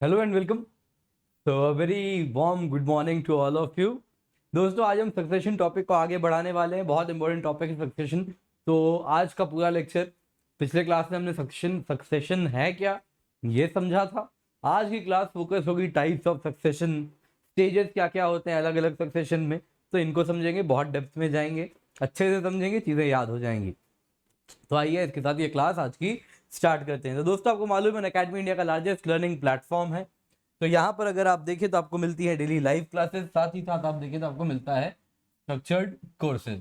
Hello and welcome. तो very warm good morning to all of you. दोस्तों, आज हम सक्सेशन टॉपिक को आगे बढ़ाने वाले हैं। बहुत इंपॉर्टेंट टॉपिक है सक्सेशन। तो आज का पूरा लेक्चर, पिछले क्लास में हमने सक्सेशन है क्या ये समझा था। आज की क्लास फोकस होगी टाइप्स ऑफ सक्सेशन, स्टेजेस क्या क्या होते हैं अलग अलग सक्सेशन में। तो इनको समझेंगे, बहुत डेप्थ में जाएंगे, अच्छे से समझेंगे, चीज़ें याद हो जाएंगी। तो आइए इसके साथ ये क्लास आज की स्टार्ट करते हैं। तो दोस्तों, आपको मालूम है अकेडमी इंडिया का लार्जेस्ट लर्निंग प्लेटफॉर्म है। तो यहाँ पर अगर आप देखें तो आपको मिलती है डेली लाइव क्लासेस, साथ ही साथ आप देखें तो आपको मिलता है स्ट्रक्चर्ड कोर्सेज।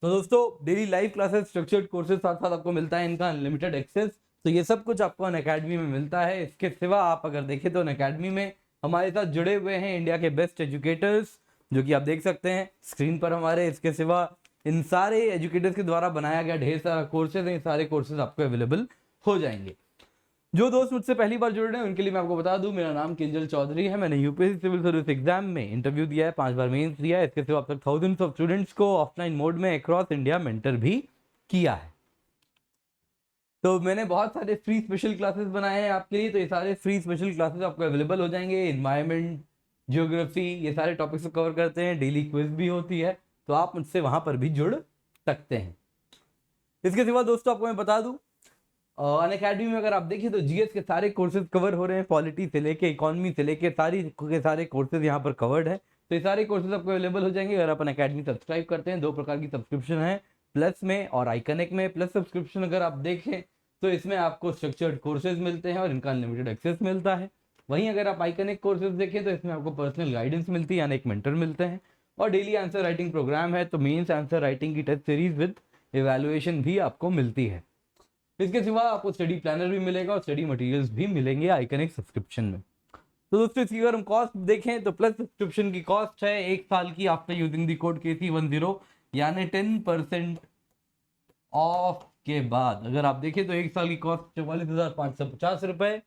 तो दोस्तों, daily live classes, structured courses, साथ साथ आपको मिलता है इनका अनलिमिटेड एक्सेस। तो ये सब कुछ आपको अनअकैडमी में मिलता है। इसके सिवा आप अगर देखें तो अनअकैडमी में हमारे साथ जुड़े हुए हैं इंडिया के बेस्ट एजुकेटर्स, जो कि आप देख सकते हैं स्क्रीन पर हमारे। इसके सिवा इन सारे एजुकेटर्स के द्वारा बनाया गया ढेर सारा कोर्सेज है। ये सारे कोर्सेज आपको अवेलेबल हो जाएंगे। जो दोस्त मुझसे पहली बार जुड़ रहे हैं उनके लिए मैं आपको बता दूं, मेरा नाम किंजल चौधरी है। मैंने यूपीएससी सिविल सर्विस एग्जाम में इंटरव्यू दिया है, 5 बार मेंस दिया है। इसके सिवा अब तक थाउजेंड्स ऑफ स्टूडेंट्स को ऑफलाइन मोड में अक्रॉस इंडिया मेंटर भी किया है। तो मैंने बहुत सारे फ्री स्पेशल क्लासेस बनाए हैं आपके लिए। तो ये सारे फ्री स्पेशल क्लासेस आपको अवेलेबल हो जाएंगे। इन्वायरमेंट, जियोग्राफी, ये सारे टॉपिक्स को कवर करते हैं। डेली क्विज भी होती है, तो आप मुझसे वहां पर भी जुड़ सकते हैं। इसके सिवा दोस्तों, आपको मैं बता दूं, अनअकैडमी में अगर आप देखिए तो जीएस के सारे कोर्सेज कवर हो रहे हैं। पॉलिटी से लेके इकोनॉमी से लेके सारे कोर्सेज यहाँ पर कवर्ड है। तो ये सारे कोर्सेज आपको अवेलेबल हो जाएंगे अगर आप अनअकैडमी सब्सक्राइब करते हैं। 2 प्रकार की सब्सक्रिप्शन है, प्लस में और आइकनिक में। प्लस सब्सक्रिप्शन अगर आप देखें तो इसमें आपको स्ट्रक्चर्ड कोर्सेज मिलते हैं और इनका अनलिमिटेड एक्सेस मिलता है। वहीं अगर आप आइकनिक कोर्सेज देखें तो इसमें आपको पर्सनल गाइडेंस मिलती है, यानी एक मेंटर मिलते हैं, और डेली आंसर राइटिंग प्रोग्राम है। तो मेंस आंसर राइटिंग की टेस्ट सीरीज विद इवैल्यूएशन भी आपको मिलती है। इसके सिवा आपको स्टडी प्लानर भी मिलेगा और स्टडी मटेरियल्स भी मिलेंगे आइकनिक सब्सक्रिप्शन में। तो दोस्तों, इसकी अगर हम कॉस्ट देखें तो प्लस सब्सक्रिप्शन की कॉस्ट है 1 साल की after using the code KC10, यानी 10% ऑफ के बाद अगर आप देखें तो 1 साल की कॉस्ट 44,550 रुपए,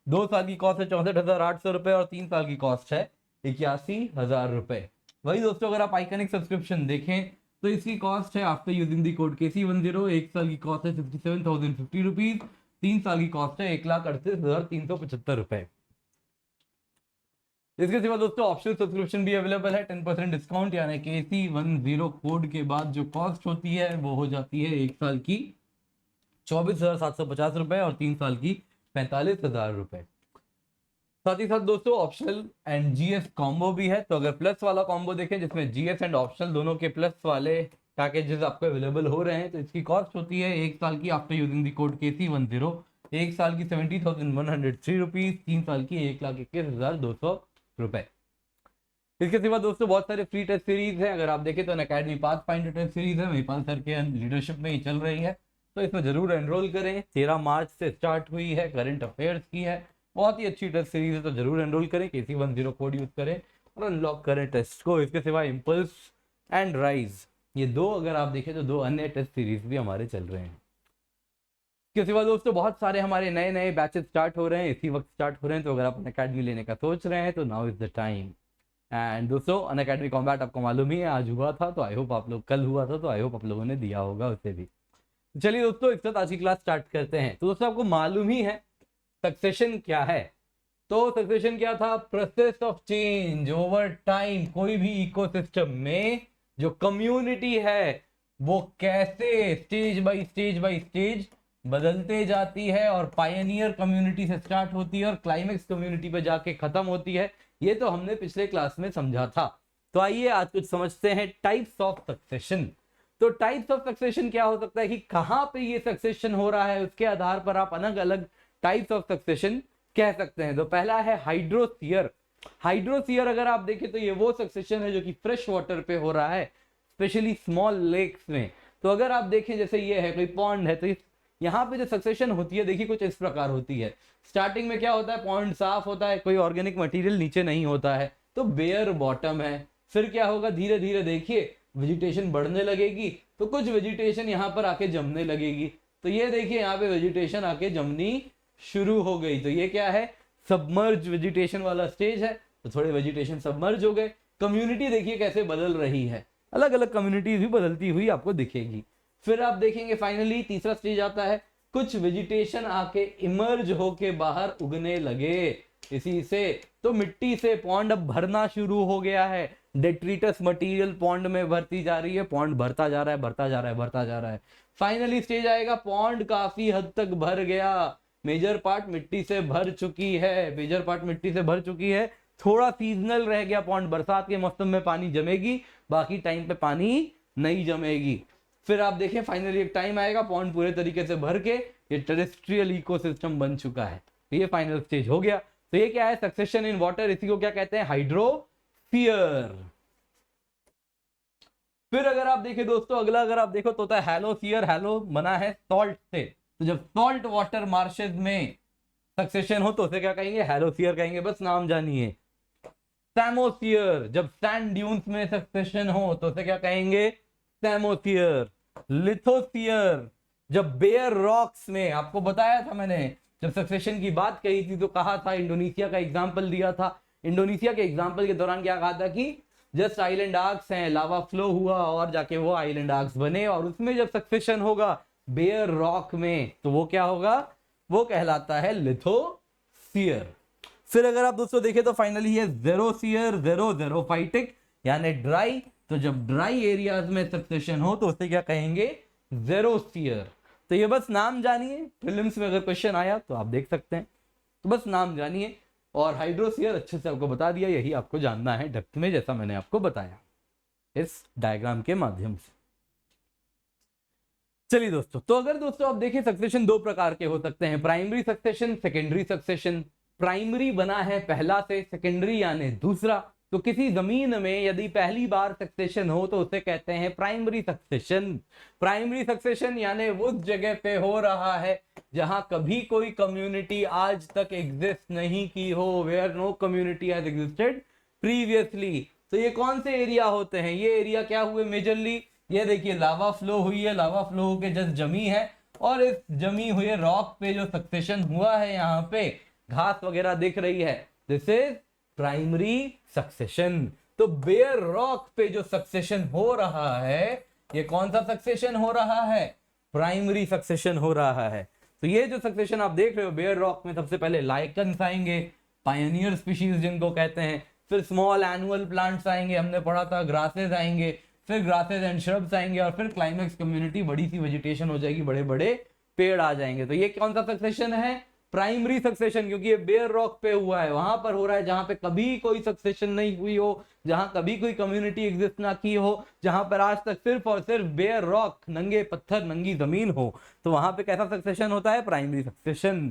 2 साल की कॉस्ट है 64,800 रुपए और 3 साल की कॉस्ट है 81,000 रुपए। वही दोस्तों, अगर आप आइकनिक सब्सक्रिप्शन देखें तो इसकी कॉस्ट है after using the code KC10, 1 साल की कॉस्ट है 57,050 रुपीज, 3 साल की कॉस्ट है 1,38,375 रुपए। इसके सिवा दोस्तों, ऑप्शनल सब्सक्रिप्शन भी अवेलेबल है। 10% डिस्काउंट, यानी KC10 कोड के बाद जो कॉस्ट होती है वो हो जाती है 1 साल की 24,750 रुपए और 3 साल की 45,000 रुपए। साथ ही साथ दोस्तों, ऑप्शनल एंड जीएस कॉम्बो भी है। तो अगर प्लस वाला कॉम्बो देखें जिसमें जीएस एंड ऑप्शनल दोनों के प्लस वाले पैकेजेस आपको अवेलेबल हो रहे हैं, तो इसकी कॉस्ट होती है 1 साल की after using the code KC10 1 साल की 70,103 रुपीज, 3 साल की 1,21,200 रुपए। इसके सिवा दोस्तों, बहुत सारे फ्री टेस्ट सीरीज हैं। अगर आप देखें तो academy path finder test series है, महिपाल सर के लीडरशिप में ही चल रही है। तो इसमें जरूर एनरोल करें। 13 मार्च से स्टार्ट हुई है, करंट अफेयर्स की है। बहुत ही अच्छी टेस्ट सीरीज है, तो जरूर एनरोल करें, KC10 कोड यूज करें और अनलॉक करें टेस्ट को। इसके सिवा इम्पल्स एंड राइज, ये 2 अगर आप देखें तो 2 अन्य टेस्ट सीरीज भी हमारे चल रहे हैं। इसके सिवा दोस्तों, बहुत सारे हमारे नए नए बैचेस स्टार्ट हो रहे हैं, इसी वक्त स्टार्ट हो रहे हैं। तो अगर आप अकेडमी लेने का सोच रहे हैं तो now is the time. And दोस्तों, अनअकैडमी कॉम्बैट आपको मालूम ही है आज हुआ था, तो आई होप आप लोग, कल हुआ था तो आई होप आप लोगों ने दिया होगा उसे भी। तो चलिए दोस्तों, एक साथ आज की क्लास स्टार्ट करते हैं। तो दोस्तों, आपको मालूम ही है सक्सेशन क्या है। तो सक्सेशन क्या था? Process of change over time. कोई भी इकोसिस्टम में जो कम्युनिटी है वो कैसे स्टेज बाय स्टेज बदलते जाती है और पायनियर कम्युनिटी से स्टार्ट होती है और क्लाइमेक्स कम्युनिटी पे जाके खत्म होती है। ये तो हमने पिछले क्लास में समझा था। तो आइए आज कुछ समझते हैं टाइप्स ऑफ सक्सेशन। तो टाइप्स ऑफ सक्सेशन क्या हो सकता है कि कहां पे ये सक्सेशन हो रहा है, उसके आधार पर आप अलग अलग टाइप्स ऑफ सक्सेशन कह सकते हैं। तो पहला है हाइड्रोस्फीयर। हाइड्रोस्फीयर अगर आप देखें तो ये वो सक्सेशन है जो कि फ्रेश वाटर पे हो रहा है, स्पेशली स्मॉल लेक्स में। तो अगर आप देखें जैसे ये है कोई पॉन्ड है, तो यहाँ पे जो सक्सेशन होती है देखिए कुछ इस प्रकार होती है। स्टार्टिंग में क्या होता है, पॉन्ड साफ होता है, कोई ऑर्गेनिक मटेरियल नीचे नहीं होता है, तो बेयर बॉटम है। फिर क्या होगा, धीरे धीरे देखिए वेजिटेशन बढ़ने लगेगी, तो कुछ वेजिटेशन यहाँ पर आके जमने लगेगी। तो ये देखिए यहाँ पे वेजिटेशन आके जमनी शुरू हो गई। तो ये क्या है, सबमर्ज वेजिटेशन वाला स्टेज है। तो थोड़े वेजिटेशन सबमर्ज हो गए। कम्युनिटी देखिए कैसे बदल रही है, अलग अलग कम्युनिटीज भी बदलती हुई आपको दिखेगी। फिर आप देखेंगे फाइनली तीसरा स्टेज आता है कुछ वेजिटेशन आके इमर्ज होके बाहर उगने लगे। इसी से तो मिट्टी से पॉन्ड अब भरना शुरू हो गया है। डेट्रिटस मटेरियल पॉन्ड में भरती जा रही है, पॉन्ड भरता जा रहा है, भरता जा रहा है, भरता जा रहा है। फाइनली स्टेज आएगा, पॉन्ड काफी हद तक भर गया, मेजर पार्ट मिट्टी से भर चुकी है, मेजर पार्ट मिट्टी से भर चुकी है। थोड़ा सीजनल रह गया पॉन्ड, बरसात के मौसम में पानी जमेगी, बाकी टाइम पे पानी नहीं जमेगी। फिर आप देखें फाइनली एक टाइम आएगा, पॉन्ड पूरे तरीके से भर के ये टेरेस्ट्रियल इकोसिस्टम बन चुका है। तो ये फाइनल स्टेज हो गया। तो ये क्या है, सक्सेशन इन वाटर, इसी को क्या कहते हैं, हाइड्रोस्फीयर। फिर अगर आप देखें दोस्तों, अगला अगर आप देखो तो होता है हैलोस्फीयर। हैलो बना है सॉल्ट से, तो जब सॉल्ट वाटर मार्शेस में सक्सेशन हो तो उसे क्या कहेंगे, हैलोस्फीयर कहेंगे, बस नाम जानिए। सैमोस्फीयर, जब सैंड ड्यून्स में सक्सेशन हो तो उसे क्या कहेंगे, सैमोस्फीयर। लिथोस्फीयर, जब बेयर रॉक्स में, आपको बताया था मैंने जब सक्सेशन की बात कही थी तो कहा था, इंडोनेशिया का एग्जांपल दिया था। इंडोनेशिया के एग्जांपल के दौरान क्या कहा था कि जस्ट आइलैंड आर्क्स हैं, लावा फ्लो हुआ और जाके वो आइलैंड आर्क्स बने, और उसमें जब सक्सेशन होगा बेयर रॉक में तो वो क्या होगा, वो कहलाता है लिथोस्फीयर। फिर अगर आप दोस्तों देखें तो फाइनली है ज़ेरोस्फीयर, ज़ेरोफाइटिक यानी ड्राई। तो जब ड्राई एरियाज में सक्सेशन हो तो उसे क्या कहेंगे, ज़ेरोस्फीयर। तो ये बस नाम जानिए, प्रीलिम्स में अगर क्वेश्चन आया तो आप देख सकते हैं, तो बस नाम जानिए। और हाइड्रोस्फीयर अच्छे से आपको बता दिया, यही आपको जानना है डेप्थ में, जैसा मैंने आपको बताया इस डायग्राम के माध्यम से। चलिए दोस्तों, तो अगर दोस्तों आप देखें सक्सेशन दो प्रकार के हो सकते हैं, primary succession, secondary succession. Primary बना है पहला से, सेकेंडरी यानी दूसरा। तो किसी जमीन में यदि पहली बार सक्सेशन हो तो उसे कहते हैं प्राइमरी सक्सेशन। प्राइमरी सक्सेशन यानी उस जगह पे हो रहा है जहां कभी कोई कम्युनिटी आज तक एग्जिस्ट नहीं की हो, where no community has existed previously. तो ये कौन से एरिया होते हैं, ये एरिया क्या हुए मेजरली, ये देखिए लावा फ्लो हुई है, लावा फ्लो होके जस्ट जमी है, और इस जमी हुए रॉक पे जो सक्सेशन हुआ है, यहाँ पे घास वगैरह दिख रही है, दिस इज प्राइमरी सक्सेशन। तो बेयर रॉक पे जो सक्सेशन हो रहा है, ये कौन सा सक्सेशन हो रहा है, प्राइमरी सक्सेशन हो रहा है। तो ये जो सक्सेशन आप देख रहे हो बेयर रॉक में, सबसे पहले लाइकन्स आएंगे, पायनियर स्पीशीज जिनको कहते हैं, फिर स्मॉल एनुअल प्लांट्स आएंगे, हमने पढ़ा था, ग्रासेस आएंगे, फिर ग्रासेस एंड श्रब्स आएंगे, और फिर क्लाइमेक्स कम्युनिटी, बड़ी सी वेजिटेशन हो जाएगी, बड़े बड़े पेड़ आ जाएंगे। तो ये कौन सा सक्सेशन है, प्राइमरी सक्सेशन, क्योंकि ये बेयर रॉक पे हुआ है, वहां पर हो रहा है जहां पे कभी कोई सक्सेशन नहीं हुई हो, जहां कभी कोई कम्युनिटी एग्जिस्ट ना की हो, जहां पर आज तक सिर्फ और सिर्फ बेयर रॉक, नंगे पत्थर, नंगी जमीन हो, तो वहां पे कैसा सक्सेशन होता है, प्राइमरी सक्सेशन।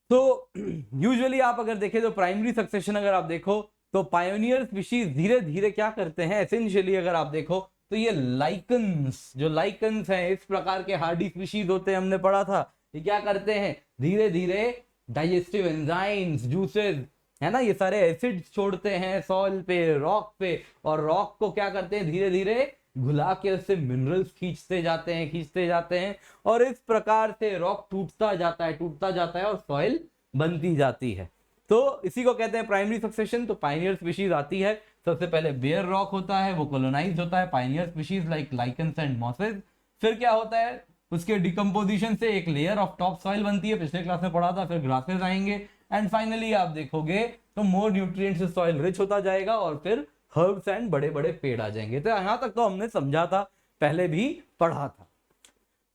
तो यूजुअली आप अगर देखें तो प्राइमरी सक्सेशन अगर आप देखो तो पायोनियर स्पीशीज धीरे धीरे क्या करते हैं, एसेंशियली अगर आप देखो तो ये लाइकन्स, जो लाइकन्स हैं इस प्रकार के हार्डी स्पीशीज होते हैं, हमने पढ़ा था, ये क्या करते हैं, धीरे धीरे डाइजेस्टिव एंजाइम्स, जूसेस, है ना, ये सारे एसिड्स छोड़ते हैं सॉइल पे, रॉक पे, और रॉक को क्या करते हैं, धीरे धीरे घुला के उससे मिनरल्स खींचते जाते हैं, खींचते जाते हैं, और इस प्रकार से रॉक टूटता जाता है, टूटता जाता है, और सॉइल बनती जाती है। तो इसी को कहते हैं प्राइमरी सक्सेशन। तो पायनियर स्पीशीज आती है, सबसे पहले बेयर रॉक होता है, वो कोलोनाइज होता है, Pioneer species like lichens and mosses. फिर क्या होता है, उसके डिकम्पोजिशन से एक लेयर ऑफ टॉप सॉइल बनती है, पिछले क्लास में पढ़ा था, फिर ग्रासेस आएंगे, एंड फाइनली आप देखोगे तो मोर न्यूट्रिएंट्स से सॉइल रिच होता जाएगा, और फिर हर्ब्स एंड बड़े बड़े पेड़ आ जाएंगे। तो यहां तक तो हमने समझा था, पहले भी पढ़ा था।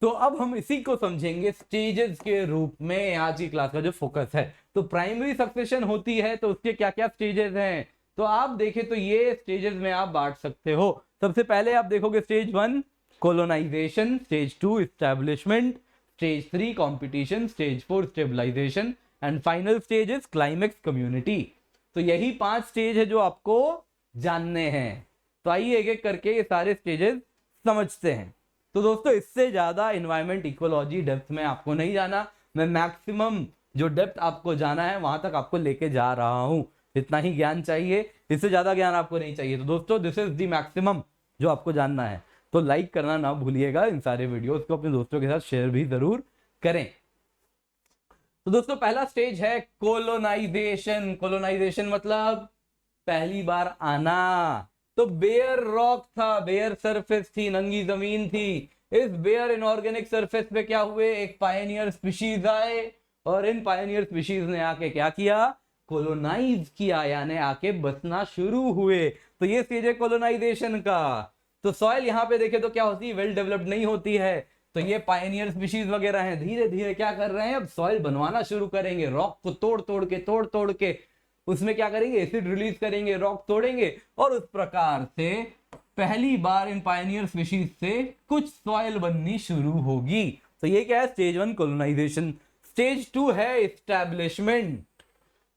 तो अब हम इसी को समझेंगे स्टेजेस के रूप में, आज की क्लास का जो फोकस है। तो प्राइमरी सक्सेशन होती है तो उसके क्या क्या स्टेजेस हैं, तो आप देखें तो ये स्टेजेस में आप बांट सकते हो। सबसे पहले आप देखोगे stage 1 colonisation, stage 2 establishment, stage 3 competition, stage 4 stabilisation, and final stage is climax community. तो यही 5 स्टेज है जो आपको जानने हैं। तो आइए एक एक करके ये सारे स्टेजेस समझते हैं। तो दोस्तों इससे ज्यादा एनवायरमेंट इकोलॉजी डेप्थ में आपको नहीं जाना, मैं मैक्सिमम जो डेप्थ आपको जाना है वहां तक आपको लेके जा रहा हूं, इतना ही ज्ञान चाहिए, इससे ज्यादा ज्ञान आपको नहीं चाहिए। तो दोस्तों दिस इज द मैक्सिमम जो आपको जानना है। तो लाइक करना ना भूलिएगा, इन सारे वीडियोस को अपने दोस्तों के साथ शेयर भी जरूर करें। तो दोस्तों पहला स्टेज है कोलोनाइजेशन। कोलोनाइजेशन मतलब पहली बार आना। तो बेयर रॉक था, बेयर सरफेस थी, नंगी जमीन थी, इस बेयर इनऑर्गेनिक सरफेस पे क्या हुए, एक पायनियर स्पीशीज आए और इन पायनियर स्पीशीज ने आके क्या किया, कोलोनाइज किया, यानी आके बसना शुरू हुए। तो ये स्टेज है कोलोनाइजेशन का। तो सॉइल यहाँ पे देखे तो क्या होती है, वेल डेवलप्ड नहीं होती है। तो ये पायनियर स्पीशीज वगैरह हैं, धीरे धीरे क्या कर रहे हैं, अब सॉइल बनवाना शुरू करेंगे, रॉक को तोड़ तोड़ के उसमें क्या करेंगे, एसिड रिलीज करेंगे, रॉक तोड़ेंगे और उस प्रकार से पहली बार इन पायनियर स्पीशीज से कुछ सॉइल बननी शुरू होगी। तो ये क्या है, स्टेज 1 कोलोनाइजेशन। स्टेज 2 है एस्टैब्लिशमेंट।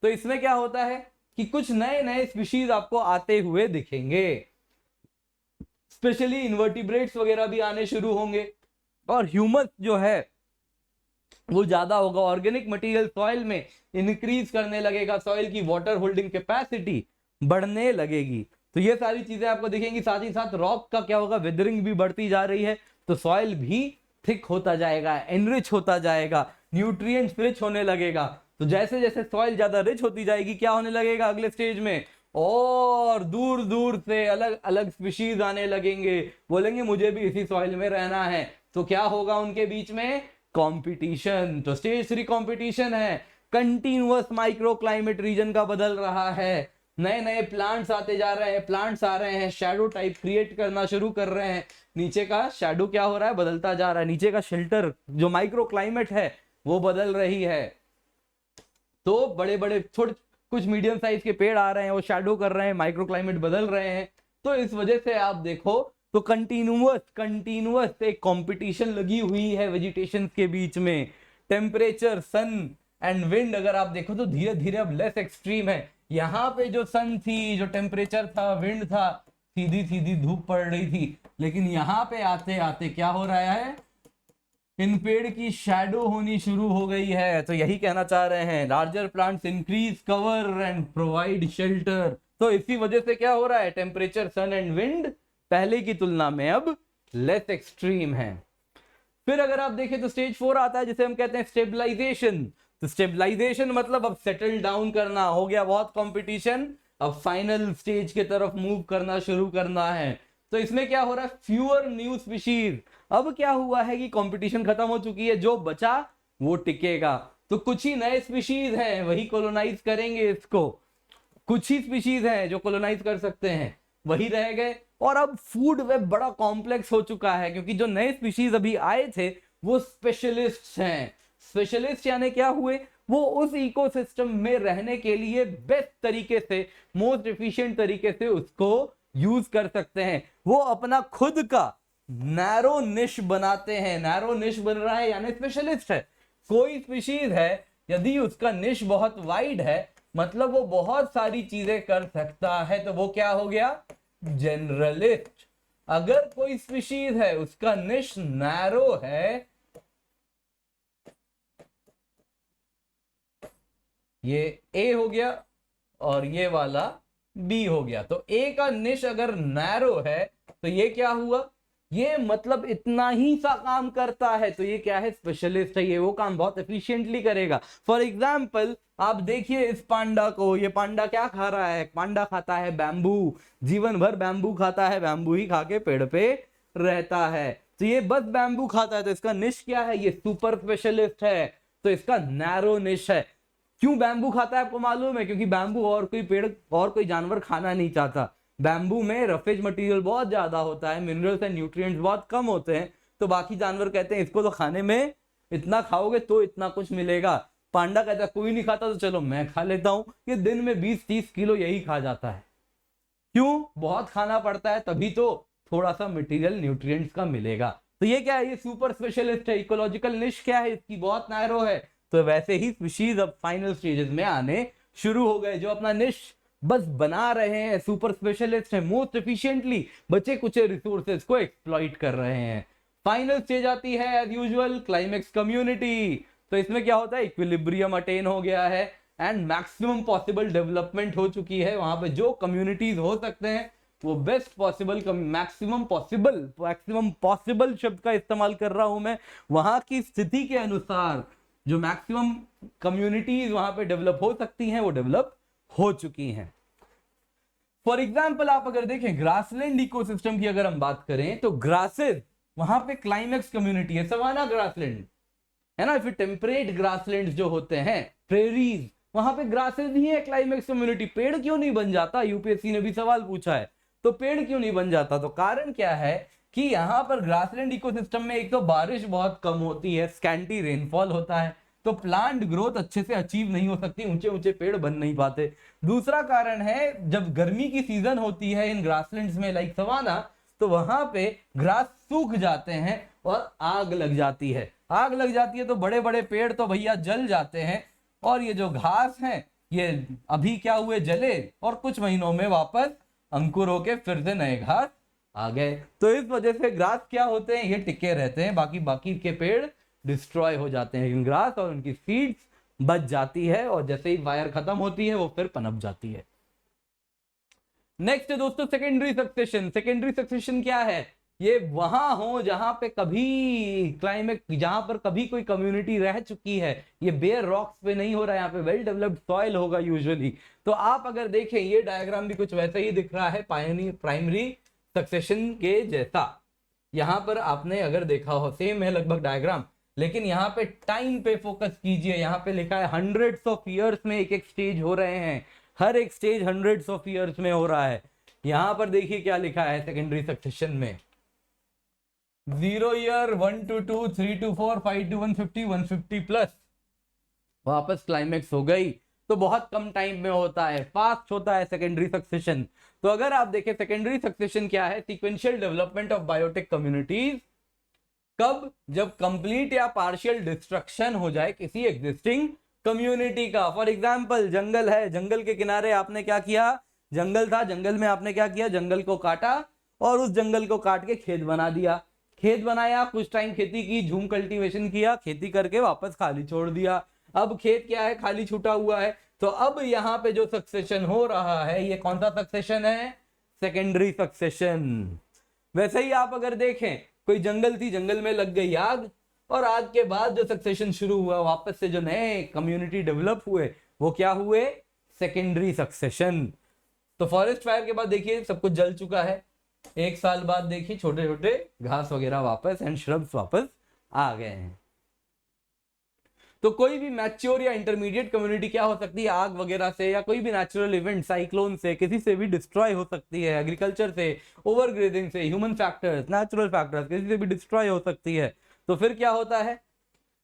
तो इसमें क्या होता है कि कुछ नए नए स्पीशीज आपको आते हुए दिखेंगे, स्पेशली इन्वर्टिब्रेट्स वगैरह भी आने शुरू होंगे और ह्यूमस जो है वो ज्यादा होगा, ऑर्गेनिक मटेरियल सॉइल में इंक्रीज करने लगेगा, सॉइल की वाटर होल्डिंग कैपेसिटी बढ़ने लगेगी। तो ये सारी चीजें आपको दिखेंगी। साथ ही साथ रॉक का क्या होगा, वेदरिंग भी बढ़ती जा रही है, तो सॉइल भी थिक होता जाएगा, एनरिच होता जाएगा, न्यूट्रिएंट्स रिच होने लगेगा। तो जैसे जैसे सॉइल ज्यादा रिच होती जाएगी, क्या होने लगेगा अगले स्टेज में, और दूर दूर से अलग अलग स्पीशीज आने लगेंगे, बोलेंगे मुझे भी इसी सॉइल में रहना है। तो क्या होगा उनके बीच में, कंपटीशन। तो स्टेज 3 कंपटीशन है, कंटिन्यूअस माइक्रो क्लाइमेट रीजन का बदल रहा है, नए नए प्लांट्स आते जा रहे हैं, प्लांट्स आ रहे हैं, शैडो टाइप क्रिएट करना शुरू कर रहे हैं, नीचे का शैडो क्या हो रहा है, बदलता जा रहा है, नीचे का शेल्टर जो माइक्रो क्लाइमेट है वो बदल रही है। तो बड़े बड़े छोटे कुछ मीडियम साइज के पेड़ आ रहे हैं, वो शैडो कर रहे हैं, माइक्रो क्लाइमेट बदल रहे हैं। तो इस वजह से आप देखो तो कंटिन्यूअस एक कंपटीशन लगी हुई है वेजिटेशन के बीच में। टेम्परेचर, सन एंड विंड अगर आप देखो तो धीरे धीरे अब लेस एक्सट्रीम है। यहाँ पे जो सन थी, जो टेम्परेचर था, विंड था, सीधी सीधी धूप पड़ रही थी, लेकिन यहाँ पे आते आते क्या हो रहा है, इन पेड़ की शैडो होनी शुरू हो गई है। तो यही कहना चाह रहे हैं, larger plants increase cover and provide shelter. तो इसी वजह से क्या हो रहा है, टेम्परेचर, सन एंड विंड पहले की तुलना में अब लेस एक्सट्रीम है। फिर अगर आप देखें तो स्टेज 4 आता है, जिसे हम कहते हैं स्टेबलाइजेशन। तो स्टेबलाइजेशन मतलब अब सेटल डाउन करना, हो गया बहुत कंपटीशन, अब फाइनल स्टेज के तरफ मूव करना शुरू करना है। तो इसमें क्या हो रहा है, फ्यूअर न्यू स्पीशीज। अब क्या हुआ है कि कंपटीशन खत्म हो चुकी है, जो बचा वो टिकेगा। तो कुछ ही नए स्पीशीज हैं, वही कोलोनाइज करेंगे इसको, कुछ ही स्पीशीज हैं जो कोलोनाइज कर सकते हैं, वही रह गए। और अब फूड वेब बड़ा कॉम्प्लेक्स हो चुका है, क्योंकि जो नए स्पीशीज अभी आए थे वो स्पेशलिस्ट हैं। स्पेशलिस्ट यानी क्या हुए, वो उस इकोसिस्टम में रहने के लिए बेस्ट तरीके से, मोस्ट एफिशिएंट तरीके से उसको यूज कर सकते हैं। वो अपना खुद का नैरो निश बनाते हैं। नैरो निश बन रहा है यानी स्पेशलिस्ट है। कोई स्पीशीज है, यदि उसका निश बहुत वाइड है, मतलब वो बहुत सारी चीजें कर सकता है, तो वो क्या हो गया, जनरलिस्ट। अगर कोई स्पीशीज है उसका निश नैरो है, ये ए हो गया और ये वाला बी हो गया, तो ए का निश अगर नैरो है तो ये क्या हुआ, ये मतलब इतना ही सा काम करता है, तो ये क्या है, स्पेशलिस्ट है, ये वो काम बहुत एफिशिएंटली करेगा। फॉर एग्जाम्पल आप देखिए इस पांडा को, ये पांडा क्या खा रहा है, पांडा खाता है बैम्बू, जीवन भर बैम्बू खाता है, बैम्बू ही खा के पेड़ पे रहता है। तो ये बस बैम्बू खाता है, तो इसका निश क्या है, ये सुपर स्पेशलिस्ट है, तो इसका नैरो निश है। क्यों बैम्बू खाता है आपको मालूम है, क्योंकि बैम्बू और कोई पेड़ और कोई जानवर खाना नहीं चाहता। बैम्बू में रफेज मटेरियल बहुत ज्यादा होता है, मिनरल्स एंड न्यूट्रिएंट्स बहुत कम होते हैं, तो बाकी जानवर कहते हैं इसको तो खाने में इतना खाओगे तो इतना कुछ मिलेगा। पांडा कहता है कोई नहीं खाता तो चलो मैं खा लेता हूं। ये दिन में 20-30 किलो यही खा जाता है। क्यों, बहुत खाना पड़ता है, तभी तो थोड़ा सा मटेरियल न्यूट्रिएंट्स का मिलेगा। तो ये क्या है, ये सुपर स्पेशलिस्ट है। इकोलॉजिकल निश क्या है इसकी, बहुत नैरो है। तो वैसे ही स्पीशीज अब फाइनल स्टेजेस में आने शुरू हो गए, जो अपना निश बस बना रहे हैं, सुपर स्पेशलिस्ट है, मोस्ट एफिशिएंटली बचे कुछ रिसोर्सेज को एक्सप्लॉइट कर रहे हैं। फाइनल स्टेज आती है एज यूजुअल क्लाइमेक्स कम्युनिटी। तो इसमें क्या होता है, इक्विलिब्रियम अटेन हो गया है एंड मैक्सिमम पॉसिबल डेवलपमेंट हो चुकी है। वहां पे जो कम्युनिटीज हो सकते हैं वो बेस्ट पॉसिबल, मैक्सिमम पॉसिबल शब्द का इस्तेमाल कर रहा हूं मैं, वहां की स्थिति के अनुसार जो मैक्सिमम कम्युनिटीज वहां पे डेवलप हो सकती हैं वो डेवलप हो चुकी हैं। फॉर एग्जाम्पल आप अगर देखें ग्रासलैंड इकोसिस्टम की अगर हम बात करें, तो ग्रासेस वहां पे क्लाइमेक्स कम्युनिटी है, सवाना ग्रासलैंड है ना। फिर टेम्परेट ग्रासलैंड जो होते हैं, प्रेरीज, वहां पे ग्रासेस ही है क्लाइमेक्स कम्युनिटी। पेड़ क्यों नहीं बन जाता, यूपीएससी ने भी सवाल पूछा है, तो पेड़ क्यों नहीं बन जाता? तो कारण क्या है कि यहाँ पर ग्रासलैंड इकोसिस्टम में एक तो बारिश बहुत कम होती है, स्कैंटी रेनफॉल होता है, तो प्लांट ग्रोथ अच्छे से अचीव नहीं हो सकती, ऊंचे ऊंचे पेड़ बन नहीं पाते। दूसरा कारण है, जब गर्मी की सीजन होती है इन ग्रासलैंड्स में लाइक सवाना, तो वहां पे ग्रास सूख जाते हैं और आग लग जाती है। आग लग जाती है तो बड़े बड़े पेड़ तो भैया जल जाते हैं, और ये जो घास है ये अभी क्या हुए, जले, और कुछ महीनों में वापस अंकुर होके फिर से नए घास आ गए। तो इस वजह से ग्रास क्या होते हैं, ये टिके रहते हैं, बाकी बाकी के पेड़ डिस्ट्रॉय हो जाते हैं, लेकिन ग्रास और उनकी सीड्स बच जाती है, और जैसे ही वायर खत्म होती है वो फिर पनप जाती है। नेक्स्ट है दोस्तों सेकेंडरी सक्सेशन। सेकेंडरी सक्सेशन क्या है? ये वहां हो जहां पे कभी क्लाइमेट, जहां पर कभी कोई कम्युनिटी रह चुकी है, ये बेयर रॉक्स पे नहीं हो रहा है, यहाँ पे वेल डेवलप्ड सॉइल होगा यूजुअली। तो आप अगर देखें ये डायग्राम भी कुछ वैसे ही दिख रहा है प्राइमरी सक्सेशन के जैसा। यहां पर आपने अगर देखा हो सेम है लगभग डायग्राम, लेकिन यहाँ पे टाइम पे फोकस कीजिए। यहाँ पे लिखा है हंड्रेड्स ऑफ ईयर्स में एक एक स्टेज हो रहे हैं, हर एक स्टेज हंड्रेड्स ऑफ ईयर्स में हो रहा है। यहां पर देखिए क्या लिखा है सेकेंडरी सक्सेशन में, 0 year, 1 to 2, 3 to 4, 5 to 150, 150 plus वापस क्लाइमेक्स हो गई। तो बहुत कम टाइम में होता है, फास्ट होता है सेकेंडरी सक्सेशन। तो अगर आप देखें सेकेंडरी सक्सेशन क्या है, sequential development of biotic communities. कब? जब कंप्लीट या पार्शियल डिस्ट्रक्शन हो जाए किसी एग्जिस्टिंग कम्युनिटी का। फॉर एग्जाम्पल जंगल है, जंगल के किनारे आपने क्या किया, जंगल था, जंगल में आपने क्या किया, जंगल को काटा और उस जंगल को काट के खेत बना दिया। खेत बनाया, कुछ टाइम खेती की, झूम कल्टीवेशन किया, खेती करके वापस खाली छोड़ दिया। अब खेत क्या है, खाली छूटा हुआ है। तो अब यहाँ पे जो सक्सेशन हो रहा है ये कौन सा सक्सेशन है, सेकेंडरी सक्सेशन। वैसे ही आप अगर देखें कोई जंगल थी, जंगल में लग गई आग, और आग के बाद जो सक्सेशन शुरू हुआ, वापस से जो नए कम्युनिटी डेवलप हुए, वो क्या हुए, सेकेंडरी सक्सेशन। तो फॉरेस्ट फायर के बाद देखिए सब कुछ जल चुका है, एक साल बाद देखिए छोटे छोटे घास वगैरह वापस एंड श्रब्स वापस आ गए हैं। तो कोई भी मैच्योर या इंटरमीडिएट कम्युनिटी क्या हो सकती है, आग वगैरह से या कोई भी नेचुरल इवेंट, साइक्लोन से, किसी से भी डिस्ट्रॉय हो सकती है, एग्रीकल्चर से, ओवरग्रेजिंग से, ह्यूमन फैक्टर्स, नेचुरल फैक्टर्स, किसी से भी डिस्ट्रॉय हो सकती है। तो फिर क्या होता है,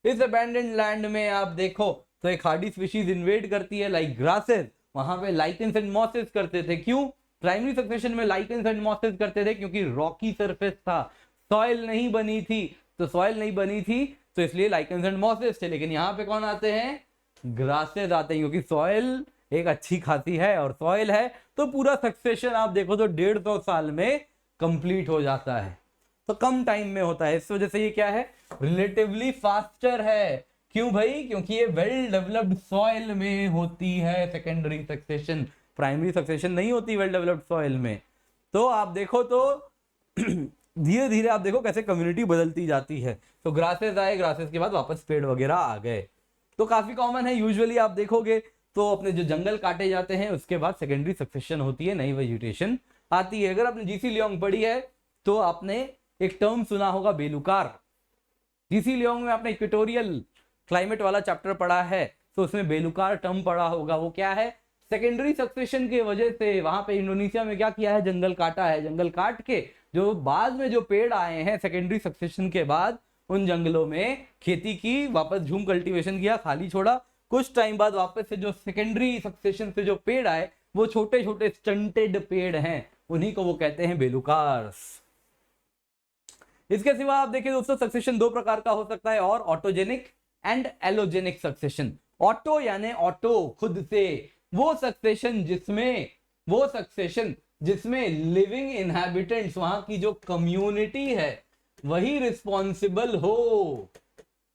इस अबैंडन्ड लैंड में आप देखो तो एक हार्डी स्पीशीज इन्वेड करती है लाइक ग्रासेस। वहां पे लाइकेंस एंड मॉसेस करते थे, क्यों? प्राइमरी सक्सेशन में लाइकेंस एंड मॉसेस करते थे क्योंकि रॉकी सरफेस था, सॉइल नहीं बनी थी, तो सॉइल नहीं बनी थी तो इसलिए लाइकेंस एंड मॉसेस थे। लेकिन यहाँ पे कौन आते हैं, ग्रासेस आते हैं, क्योंकि सॉइल एक अच्छी खासी है और सॉइल है तो पूरा सक्सेशन आप देखो तो 150 साल में कंप्लीट हो जाता है, तो कम टाइम में होता है। इस वजह से ये क्या है, रिलेटिवली फास्टर है। क्यों भाई? क्योंकि ये वेल डेवलप्ड सॉइल में होती है सेकेंडरी सक्सेशन, प्राइमरी सक्सेशन नहीं होती वेल डेवलप्ड सॉइल में। तो आप देखो तो धीरे धीरे आप देखो कैसे कम्युनिटी बदलती जाती है। तो ग्रासेस आए, ग्रासेस के बाद वापस पेड़ वगैरह आ गए। तो काफी कॉमन है, यूजुअली आप देखोगे तो अपने जो जंगल काटे जाते हैं उसके बाद सेकेंडरी सक्सेशन होती है, नई वेजिटेशन आती है। अगर आपने जीसी लियोंग पढ़ी है तो आपने एक टर्म सुना होगा बेलुकार। जीसी लियोंग में आपने इक्वेटोरियल क्लाइमेट वाला चैप्टर पढ़ा है तो उसमें बेलुकार टर्म पढ़ा होगा। वो क्या है, सेकेंडरी सक्सेशन की वजह से वहां पे इंडोनेशिया में क्या किया है, जंगल काटा है, जंगल काट के जो बाद में जो पेड़ आए हैं सेकेंडरी सक्सेशन के बाद, उन जंगलों में खेती की, वापस झूम कल्टीवेशन किया, खाली छोड़ा। कुछ टाइम बाद वापस से जो सेकेंडरी सक्सेशन से जो पेड़ आए वो छोटे छोटे स्टंटेड पेड़ हैं, उन्हीं को वो कहते हैं बेलुकार्स। इसके सिवा आप देखिए दोस्तों सक्सेशन दो प्रकार का हो सकता है, और autogenic and allogenic succession. Auto यानी ऑटो, खुद से, वो सक्सेशन जिसमें लिविंग इनहैबिटेंट्स, वहां की जो कम्युनिटी है वही रिस्पॉन्सिबल हो,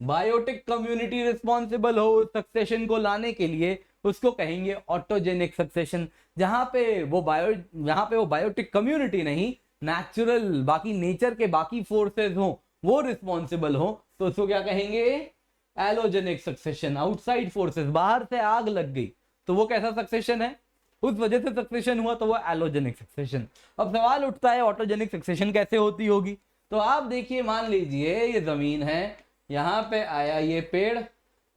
बायोटिक कम्युनिटी रिस्पॉन्सिबल हो सक्सेशन को लाने के लिए, उसको कहेंगे ऑटोजेनिक सक्सेशन। जहां पे वो बायोटिक कम्युनिटी नहीं, नेचुरल बाकी नेचर के बाकी फोर्सेस हो वो रिस्पॉन्सिबल हो, तो उसको क्या कहेंगे, एलोजेनिक सक्सेशन। आउटसाइड फोर्सेस, बाहर से आग लग गई तो वो कैसा सक्सेशन है, उस वजह से सक्सेशन हुआ तो वो एलोजेनिक सक्सेशन। अब सवाल उठता है ऑटोजेनिक सक्सेशन कैसे होती होगी, तो आप देखिए, मान लीजिए ये जमीन है, यहाँ पे आया ये पेड़,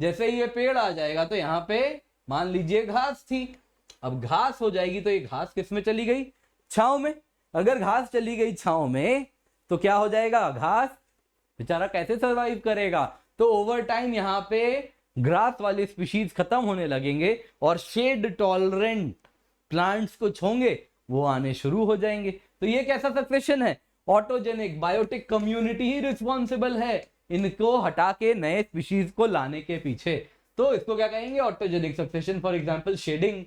जैसे ही ये पेड़ आ जाएगा तो यहाँ पे मान लीजिए घास थी। अब घास हो जाएगी तो ये घास किस में चली गई? छांव में। अगर घास चली गई छांव में तो क्या हो जाएगा? घास बेचारा कैसे सरवाइव करेगा? तो ओवर टाइम यहाँ पे ग्रास वाली स्पीशीज खत्म होने लगेंगे और शेड टॉलरेंट प्लांट्स कुछ होंगे वो आने शुरू हो जाएंगे। तो ये कैसा सक्सेशन है? ऑटोजेनिक। बायोटिक कम्युनिटी ही रिस्पॉन्सिबल है इनको हटा के नए स्पीशीज को लाने के पीछे। तो इसको क्या कहेंगे? Autogenic succession. For example shading,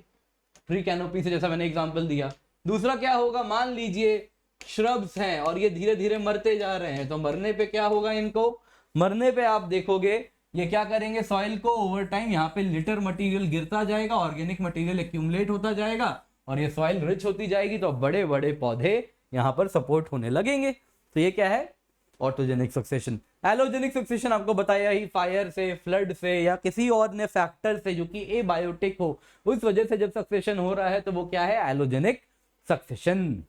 tree canopy से जैसा मैंने एग्जांपल दिया। दूसरा क्या होगा? मान लीजिए श्रब्स हैं और ये धीरे धीरे मरते जा रहे हैं, तो मरने पे क्या होगा? इनको मरने पे आप देखोगे ये क्या करेंगे? सॉइल को ओवर टाइम यहाँ पे लिटर मटेरियल गिरता जाएगा, ऑर्गेनिक मटेरियल एक्यूमुलेट होता जाएगा और ये सॉइल रिच होती जाएगी, तो बड़े बड़े पौधे यहाँ पर सपोर्ट होने लगेंगे। तो ये क्या है? Autogenic succession. एलोजेनिक सक्सेशन आपको बताया ही, फायर से, फ्लड से या किसी और ने फैक्टर से जो कि एबायोटिक हो, उस वजह से जब सक्सेशन हो रहा है तो वो क्या है? Allogenic succession.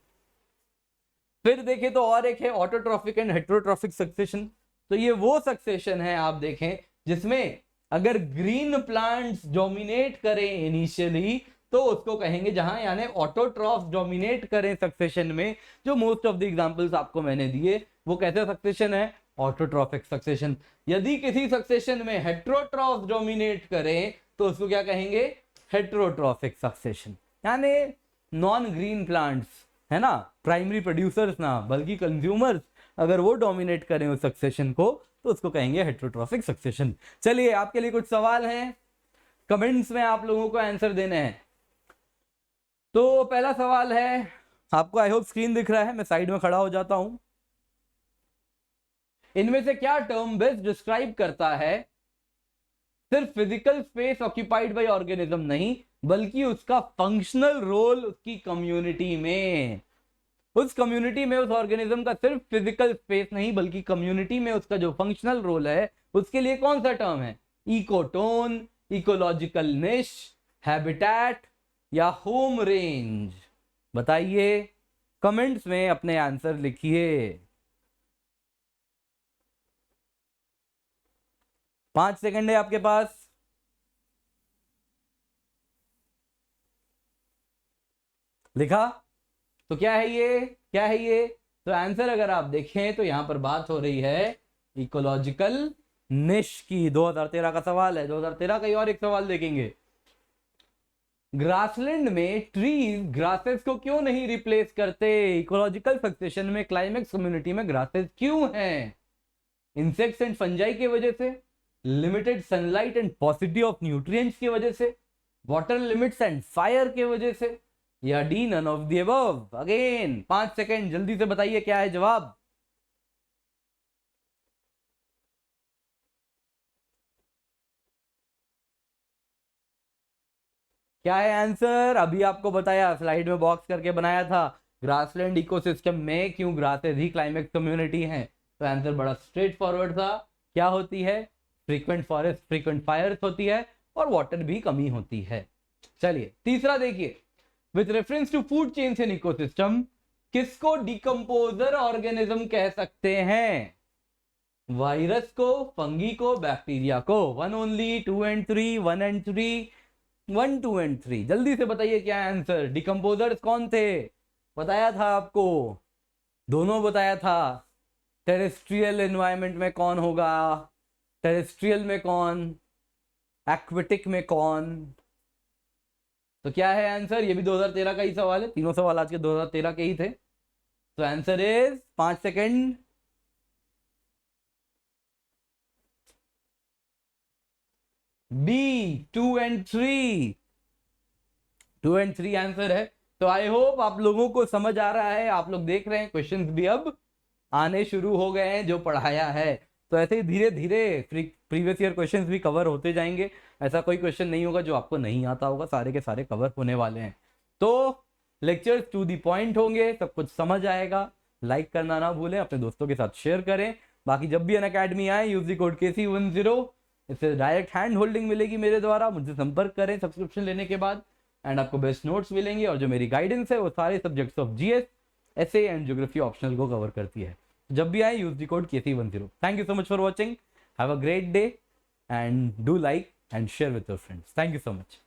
फिर देखें तो और एक है ऑटोट्रॉफिक एंड हेटेरोट्रॉफिक सक्सेशन। तो ये वो सक्सेशन है आप देखें जिसमें अगर ग्रीन प्लांट्स डोमिनेट करें इनिशियली तो उसको कहेंगे, जहां यानी ऑटोट्रॉफ डोमिनेट करें सक्सेशन में, जो मोस्ट ऑफ द एग्जांपल्स आपको मैंने दिए वो कैसे सक्सेशन है? Autotrophic succession. यदि किसी सक्सेशन में हेटेरोट्रॉफ डोमिनेट करें तो उसको क्या कहेंगे? Heterotrophic succession. यानी नॉन ग्रीन प्लांट्स है ना, प्राइमरी प्रोड्यूसर्स ना बल्कि कंज्यूमर्स, अगर वो डोमिनेट करें उस सक्सेशन को तो उसको कहेंगे हेटेरोट्रॉफिक सक्सेशन। चलिए आपके लिए कुछ सवाल हैं, कमेंट्स में आप लोगों को आंसर देने हैं। तो पहला सवाल है, आपको आई होप स्क्रीन दिख रहा है, मैं साइड में खड़ा हो जाता हूं। इनमें से क्या टर्म बेस्ट डिस्क्राइब करता है सिर्फ physical space occupied by organism नहीं, बल्कि उसका फंक्शनल रोल उसकी कम्युनिटी में, उस कम्युनिटी में उस ऑर्गेनिज्म का सिर्फ फिजिकल स्पेस नहीं बल्कि कम्युनिटी में उसका जो फंक्शनल रोल है, उसके लिए कौन सा टर्म है? इकोटोन, इकोलॉजिकल निश, हैबिटेट या होम रेंज? बताइए, कमेंट्स में अपने आंसर लिखिए। 5 सेकंड है आपके पास। लिखा? तो क्या है ये? क्या है ये? तो आंसर अगर आप देखें तो यहां पर बात हो रही है इकोलॉजिकल निश की। 2013 का सवाल है। 2013 का ही और एक सवाल देखेंगे। ग्रासलैंड में ट्रीज ग्रासेस को क्यों नहीं रिप्लेस करते? इकोलॉजिकल सक्सेशन में क्लाइमेक्स कम्युनिटी में ग्रासेस क्यों हैं? इंसेक्ट्स एंड फंजाई की वजह से, limited sunlight and पॉसिटी of nutrients की वजह से, वाटर लिमिट्स एंड फायर की वजह से, या D none of the above? Again 5 second, जल्दी से बताइए क्या है जवाब। क्या है आंसर? अभी आपको बताया, स्लाइड में बॉक्स करके बनाया था। ग्रासलैंड इकोसिस्टम में क्यों ग्रासेस ही क्लाइमेक्स कम्युनिटी हैं? तो आंसर बड़ा स्ट्रेट फॉरवर्ड था। क्या होती है? फ्रीक्वेंट फॉरेस्ट, फ्रीक्वेंट फायर्स होती है और वाटर भी कमी होती है। चलिए तीसरा देखिए, with reference to food chains in ecosystem, किसको डिकम्पोजर ऑर्गेनिज्म कह सकते हैं? वायरस को, फंगी को, बैक्टीरिया को? 1 ओनली, 2 एंड 3, 1 एंड 3, 1, 2 एंड 3। जल्दी से बताइए क्या आंसर। डिकम्पोजर्स कौन थे? बताया था आपको, दोनों बताया था। टेरेस्ट्रियल एनवायरनमेंट में कौन होगा? टेरेस्ट्रियल में कौन? एक्वेटिक में कौन? तो क्या है आंसर? ये भी 2013 का ही सवाल है। तीनों सवाल आज के 2013 के ही थे। तो answer is 5 second, B 2 and 3। 2 and 3 answer है। तो आई होप आप लोगों को समझ आ रहा है। आप लोग देख रहे हैं क्वेश्चंस भी अब आने शुरू हो गए हैं जो पढ़ाया है। तो ऐसे ही धीरे धीरे प्रीवियस ईयर क्वेश्चंस भी कवर होते जाएंगे। ऐसा कोई क्वेश्चन नहीं होगा जो आपको नहीं आता होगा, सारे के सारे कवर होने वाले हैं। तो लेक्चर्स टू दी पॉइंट होंगे, सब कुछ समझ आएगा। लाइक करना ना भूलें, अपने दोस्तों के साथ शेयर करें। बाकी जब भी अनअकैडमी आए यूज दी कोड KC10, इससे डायरेक्ट हैंड होल्डिंग मिलेगी मेरे द्वारा। मुझसे संपर्क करें सब्सक्रिप्शन लेने के बाद, एंड आपको बेस्ट नोट्स मिलेंगे। और जो मेरी गाइडेंस है वो सारे subjects of GS, SA and geography optional को कवर करती है। जब भी आए use the code KC10। Thank you so much for watching, have a great day and do like and share with your friends. Thank you so much.